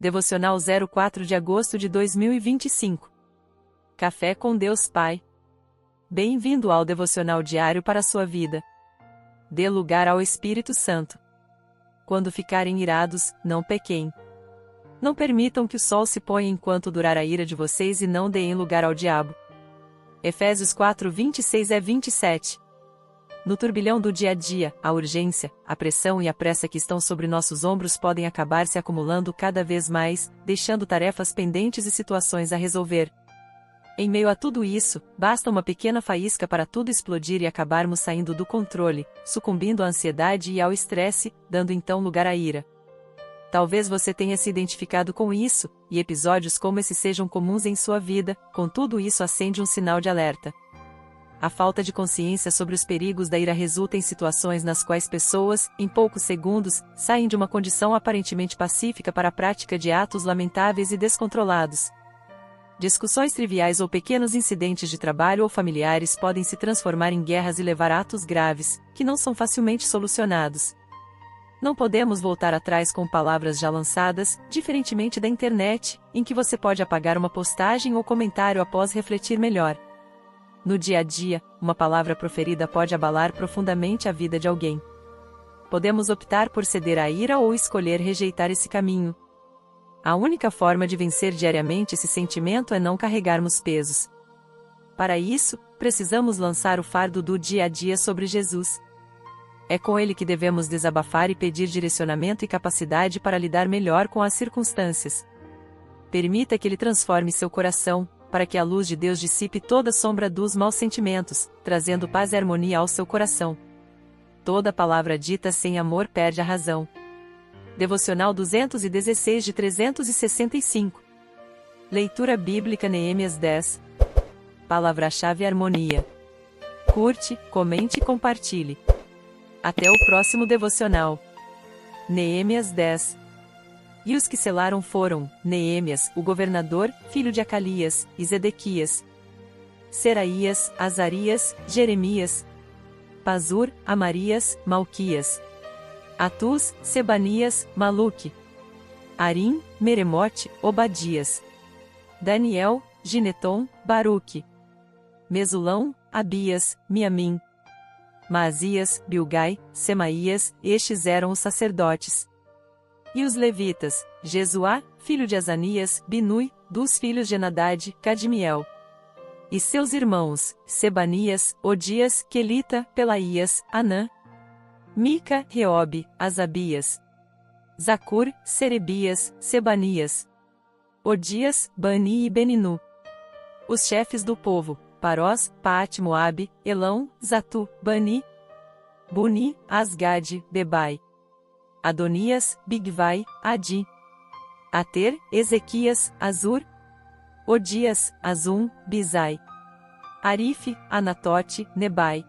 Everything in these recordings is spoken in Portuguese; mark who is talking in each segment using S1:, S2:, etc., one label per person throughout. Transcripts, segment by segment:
S1: Devocional 04 de agosto de 2025. Café com Deus Pai. Bem-vindo ao devocional diário para a sua vida. Dê lugar ao Espírito Santo. Quando ficarem irados, não pequem. Não permitam que o sol se ponha enquanto durar a ira de vocês e não deem lugar ao diabo. Efésios 4, 26 a 27. No turbilhão do dia a dia, a urgência, a pressão e a pressa que estão sobre nossos ombros podem acabar se acumulando cada vez mais, deixando tarefas pendentes e situações a resolver. Em meio a tudo isso, basta uma pequena faísca para tudo explodir e acabarmos saindo do controle, sucumbindo à ansiedade e ao estresse, dando então lugar à ira. Talvez você tenha se identificado com isso, e episódios como esse sejam comuns em sua vida, contudo isso acende um sinal de alerta. A falta de consciência sobre os perigos da ira resulta em situações nas quais pessoas, em poucos segundos, saem de uma condição aparentemente pacífica para a prática de atos lamentáveis e descontrolados. Discussões triviais ou pequenos incidentes de trabalho ou familiares podem se transformar em guerras e levar a atos graves, que não são facilmente solucionados. Não podemos voltar atrás com palavras já lançadas, diferentemente da internet, em que você pode apagar uma postagem ou comentário após refletir melhor. No dia a dia, uma palavra proferida pode abalar profundamente a vida de alguém. Podemos optar por ceder à ira ou escolher rejeitar esse caminho. A única forma de vencer diariamente esse sentimento é não carregarmos pesos. Para isso, precisamos lançar o fardo do dia a dia sobre Jesus. É com ele que devemos desabafar e pedir direcionamento e capacidade para lidar melhor com as circunstâncias. Permita que ele transforme seu coração, para que a luz de Deus dissipe toda sombra dos maus sentimentos, trazendo paz e harmonia ao seu coração. Toda palavra dita sem amor perde a razão. Devocional 216 de 365. Leitura bíblica Neemias 10. Palavra-chave harmonia. Curte, comente e compartilhe. Até o próximo devocional. Neemias 10. E os que selaram foram, Neemias, o governador, filho de Acalias, e Zedequias, Seraías, Azarias, Jeremias, Pazur, Amarias, Malquias, Atus, Sebanias, Maluque, Arim, Meremote, Obadias, Daniel, Gineton, Baruque, Mesulão, Abias, Miamim, Maasias, Bilgai, Semaías, estes eram os sacerdotes. E os levitas, Jesuá, filho de Azanias, Binui, dos filhos de Enadade, Cadmiel. E seus irmãos, Sebanias, Odias, Quelita, Pelaías, Anã, Mica, Reobe, Asabias, Zacur, Serebias, Sebanias, Odias, Bani e Beninu. Os chefes do povo, Parós, Paate Moabe, Elão, Zatu, Bani, Buni, Asgade, Bebai, Adonias, Bigvai, Adi, Ater, Ezequias, Azur, Odias, Azum, Bizai, Arife, Anatote, Nebai,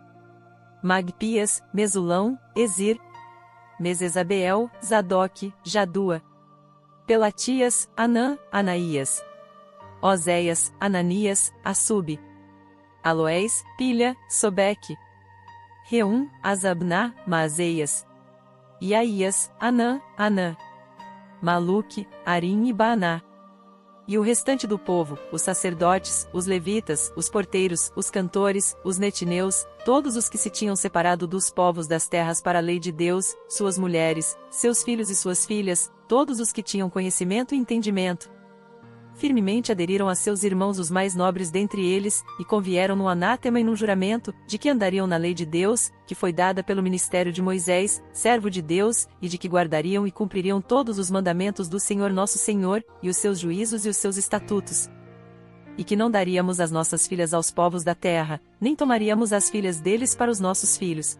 S1: Magpias, Mesulão, Ezir, Mesesabeel, Zadok, Jadua, Pelatias, Anã, Anaías, Oséias, Ananias, Assub, Aloés, Pilha, Sobeque, Reum, Azabná, Maazeias, Iaías, Anã, Maluque, Arim e Baaná. E o restante do povo, os sacerdotes, os levitas, os porteiros, os cantores, os netineus, todos os que se tinham separado dos povos das terras para a lei de Deus, suas mulheres, seus filhos e suas filhas, todos os que tinham conhecimento e entendimento, firmemente aderiram a seus irmãos os mais nobres dentre eles, e convieram num anátema e num juramento, de que andariam na lei de Deus, que foi dada pelo ministério de Moisés, servo de Deus, e de que guardariam e cumpririam todos os mandamentos do Senhor nosso Senhor, e os seus juízos e os seus estatutos. E que não daríamos as nossas filhas aos povos da terra, nem tomaríamos as filhas deles para os nossos filhos.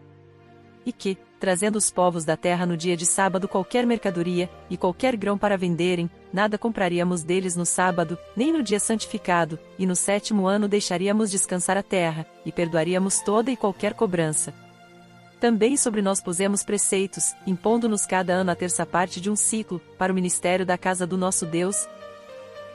S1: E que, trazendo os povos da terra no dia de sábado qualquer mercadoria, e qualquer grão para venderem, nada compraríamos deles no sábado, nem no dia santificado, e no 7º ano deixaríamos descansar a terra, e perdoaríamos toda e qualquer cobrança. Também sobre nós pusemos preceitos, impondo-nos cada ano a 1/3 de um ciclo, para o ministério da casa do nosso Deus,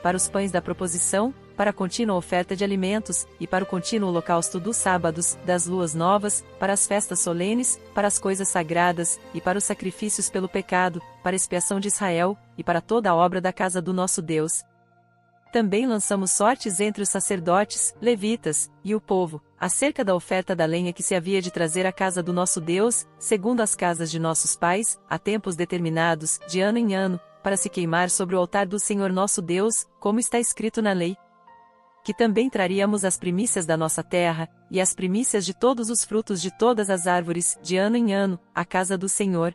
S1: para os pães da proposição, para a contínua oferta de alimentos, e para o contínuo holocausto dos sábados, das luas novas, para as festas solenes, para as coisas sagradas, e para os sacrifícios pelo pecado, para a expiação de Israel, e para toda a obra da casa do nosso Deus. Também lançamos sortes entre os sacerdotes, levitas, e o povo, acerca da oferta da lenha que se havia de trazer à casa do nosso Deus, segundo as casas de nossos pais, a tempos determinados, de ano em ano, para se queimar sobre o altar do Senhor nosso Deus, como está escrito na lei. Que também traríamos as primícias da nossa terra, e as primícias de todos os frutos de todas as árvores, de ano em ano, à casa do Senhor.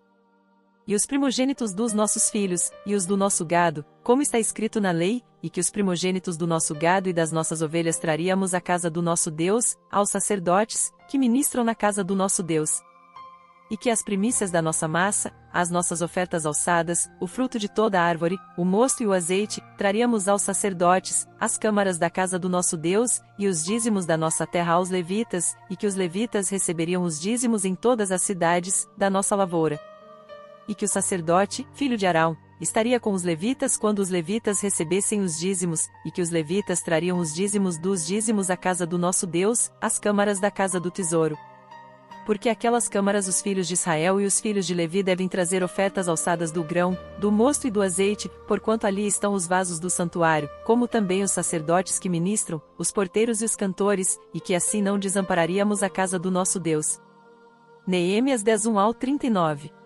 S1: E os primogênitos dos nossos filhos, e os do nosso gado, como está escrito na lei, e que os primogênitos do nosso gado e das nossas ovelhas traríamos à casa do nosso Deus, aos sacerdotes, que ministram na casa do nosso Deus. E que as primícias da nossa massa, as nossas ofertas alçadas, o fruto de toda a árvore, o mosto e o azeite, traríamos aos sacerdotes, as câmaras da casa do nosso Deus, e os dízimos da nossa terra aos levitas, e que os levitas receberiam os dízimos em todas as cidades, da nossa lavoura. E que o sacerdote, filho de Arão, estaria com os levitas quando os levitas recebessem os dízimos, e que os levitas trariam os dízimos dos dízimos à casa do nosso Deus, às câmaras da casa do tesouro. Porque aquelas câmaras os filhos de Israel e os filhos de Levi devem trazer ofertas alçadas do grão, do mosto e do azeite, porquanto ali estão os vasos do santuário, como também os sacerdotes que ministram, os porteiros e os cantores, e que assim não desampararíamos a casa do nosso Deus. Neemias 10:1-39.